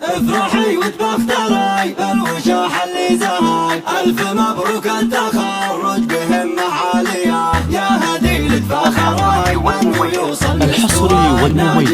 افرحي وتبختري بالوشاح اللي زهاي، ألف مبروك التخرج بهمة عالية يا هديل فخري وانه يوصل الحصري والمميز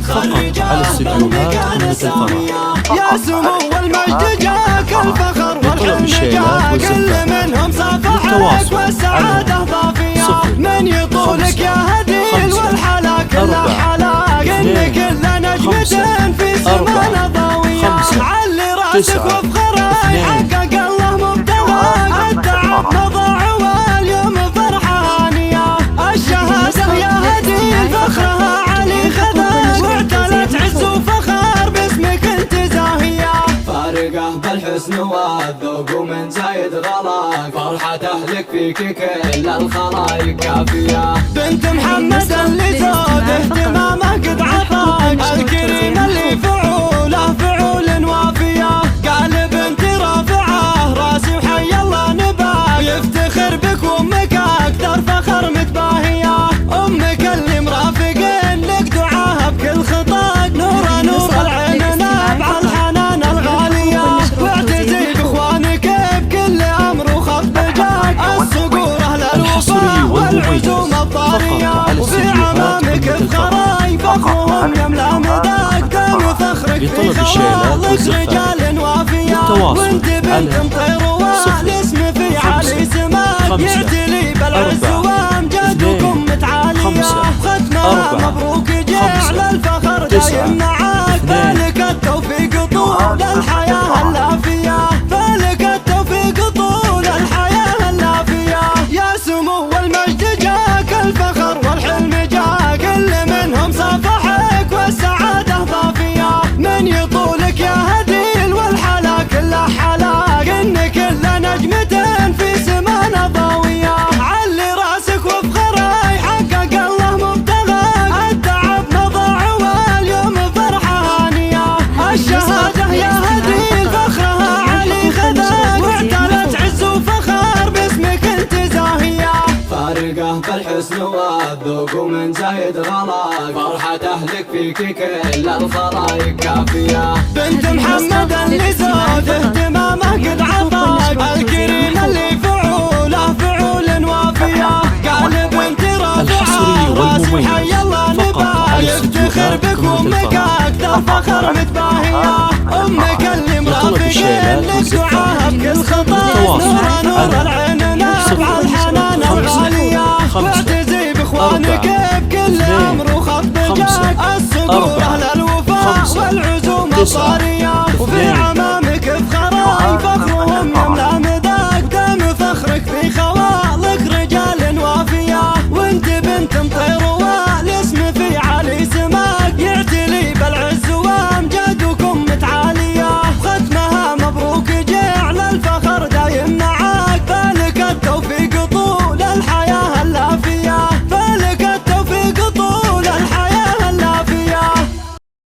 فقط على استديوهات قناة الفرح. يا سمو المجد جاك الفخر والحلم جاك كل منهم صفحك والسعادة ضافية، من يطولك يا هديل والحلا كلها حلاك، إن كل نجمة في سماء ضاوية، علي راسك وافخري حقق الله مبتغاك، التعب مضى واليوم فرحة هانية، الشهادة يا هديل فخرها علي خذاك، واعتلت عز وفخر باسمك انت زاهية، فارقة بالحسن والذوق ومن زايد غلاك، فرحة أهلك فيك كل الخلايق كافية، بنت محمد اللي زود اهتمامه قد عطاك، الكريم اللي فعوله فعول وافية، قال بنت رافعه راسي وحي الله نباك، يفتخر بك وامك اكثر فخر متباهية، امك اللي مرافقين لك دعاها بكل خطاك، نور نور العين نابع الحنان الغالية، واعتزي باخوانك بكل امر وخط بجاك، الصقور اهل الوفا والعزوم الطارية، وفي عمامك بخراي فخرهم يملا مداك، دام فخرك في خوالك رجال وافية، وانت بنت مطير والاسم في عالي سماك، يعتلي بالعز وامجادكم متعالية، ختمها مبروك جعل الفخر دايم معاك، فالك التوفيق طول الحياة اللافية، فالك التوفيق طول الحياة اللافية، يا سمو المجد جاك الفخر والحلم جاك، كل منهم صفحك والسعادة ضافية، من يطولك يا هديل والحلا كلها حلاك، إن كل نجمة في سماء ضاوية، علي راسك وافخري حقق الله مبتغاك، التعب مضى واليوم فرحة هانية، الشهادة يا هديل فخرها علي خذاك، واعتلت عز وفخر باسمك انت زاهية، فارقة بالحسن والذوق ومن زايد غلاك، فرحة أهلك فيك كل الخلايق كافية، بنت محمد اللي زود اهتمامه قد عطاك، الكريم اللي فعوله فعول وافية، قال بنت رافعه راسي حي الله نباك، يفتخر بك وامك اكثر فخر متباهية، امك اللي مرافقين لك دعاها بكل خطاك، نور نور العين نابع الحنان الغالية، واعتزي باخوانك بكل امر وخط بجاك، الصقور اهل الوفا والعزوم الطارية، وفي عمل